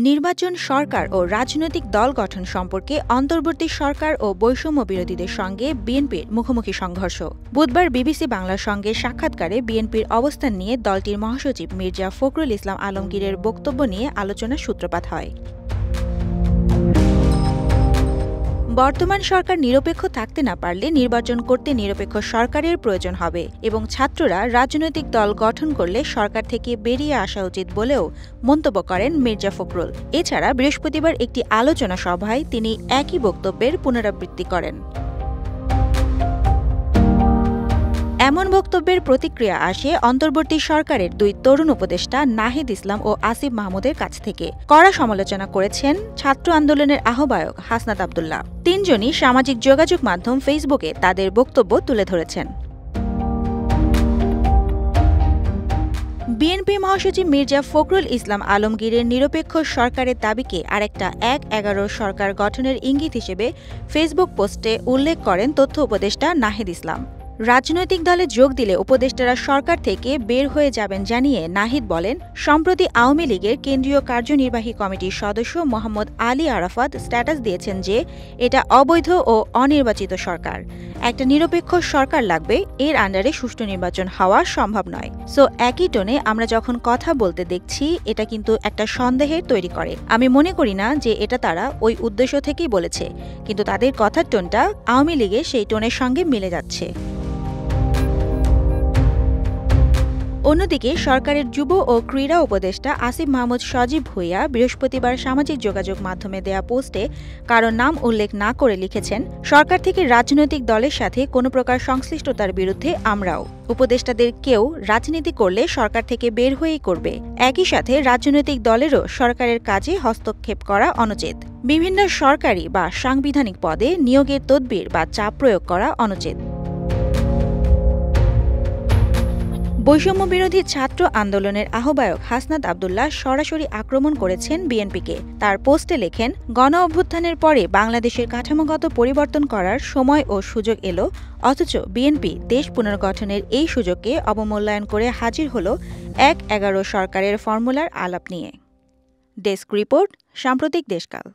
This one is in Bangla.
নির্বাচন, সরকার ও রাজনৈতিক দল গঠন সম্পর্কে অন্তর্বর্তী সরকার ও বৈষম্য বিরোধীদের সঙ্গে বিএনপির মুখোমুখি সংঘর্ষ। বুধবার বিবিসি বাংলার সঙ্গে সাক্ষাৎকারে বিএনপির অবস্থান নিয়ে দলটির মহাসচিব মির্জা ফখরুল ইসলাম আলমগীরের বক্তব্য নিয়ে আলোচনার সূত্রপাত হয়। বর্তমান সরকার নিরপেক্ষ থাকতে না পারলে নির্বাচন করতে নিরপেক্ষ সরকারের প্রয়োজন হবে এবং ছাত্ররা রাজনৈতিক দল গঠন করলে সরকার থেকে বেরিয়ে আসা উচিত বলেও মন্তব্য করেন মির্জা ফখরুল। এছাড়া বৃহস্পতিবার একটি আলোচনা সভায় তিনি একই বক্তব্যের পুনরাবৃত্তি করেন। এমন বক্তব্যের প্রতিক্রিয়া আসে অন্তর্বর্তী সরকারের দুই তরুণ উপদেষ্টা নাহিদ ইসলাম ও আসিফ মাহমুদের কাছ থেকে। কড়া সমালোচনা করেছেন ছাত্র আন্দোলনের আহ্বায়ক হাসনাত আব্দুল্লাহ। তিনজনই সামাজিক যোগাযোগ মাধ্যম ফেসবুকে তাদের বক্তব্য তুলে ধরেছেন। বিএনপি মহাসচিব মির্জা ফখরুল ইসলাম আলমগীরের নিরপেক্ষ সরকারের দাবিকে আরেকটা ১/১১ সরকার গঠনের ইঙ্গিত হিসেবে ফেসবুক পোস্টে উল্লেখ করেন তথ্য উপদেষ্টা নাহিদ ইসলাম। রাজনৈতিক দলে যোগ দিলে উপদেষ্টারা সরকার থেকে বের হয়ে যাবেন জানিয়ে নাহিদ বলেন, সম্প্রতি আওয়ামী লীগের কেন্দ্রীয় কার্যনির্বাহী কমিটির সদস্য মোহাম্মদ আলী আরাফাত স্ট্যাটাস দিয়েছেন যে এটা অবৈধ ও অনির্বাচিত সরকার। একটা নিরপেক্ষ সরকার লাগবে, এর আন্ডারে সুষ্ঠু নির্বাচন হওয়া সম্ভব নয়। সো একই টোনে আমরা যখন কথা বলতে দেখছি, এটা কিন্তু একটা সন্দেহের তৈরি করে। আমি মনে করি না যে এটা তারা ওই উদ্দেশ্য থেকেই বলেছে, কিন্তু তাদের কথার টোনটা আওয়ামী লীগের সেই টোনের সঙ্গে মিলে যাচ্ছে। অন্যদিকে সরকারের যুব ও ক্রীড়া উপদেষ্টা আসিফ মাহমুদ সজীব ভুঁইয়া বৃহস্পতিবার সামাজিক যোগাযোগ মাধ্যমে দেয়া পোস্টে কারো নাম উল্লেখ না করে লিখেছেন, সরকার থেকে রাজনৈতিক দলের সাথে কোনো প্রকার সংশ্লিষ্টতার বিরুদ্ধে আমরাও। উপদেষ্টাদের কেউ রাজনীতি করলে সরকার থেকে বের হয়েই করবে। একই সাথে রাজনৈতিক দলেরও সরকারের কাজে হস্তক্ষেপ করা অনুচিত। বিভিন্ন সরকারি বা সাংবিধানিক পদে নিয়োগের তদবির বা চাপ প্রয়োগ করা অনুচিত। বৈষম্য বিরোধী ছাত্র আন্দোলনের আহ্বায়ক হাসনাত আব্দুল্লাহ সরাসরি আক্রমণ করেছেন বিএনপিকে। তার পোস্টে লেখেন, গণ অভ্যুত্থানের পরে বাংলাদেশের কাঠামোগত পরিবর্তন করার সময় ও সুযোগ এলো, অথচ বিএনপি দেশ পুনর্গঠনের এই সুযোগকে অবমূল্যায়ন করে হাজির হল ১/১১ সরকারের ফর্মুলার আলাপ নিয়ে। ডেস্ক রিপোর্ট, সাম্প্রতিক দেশকাল।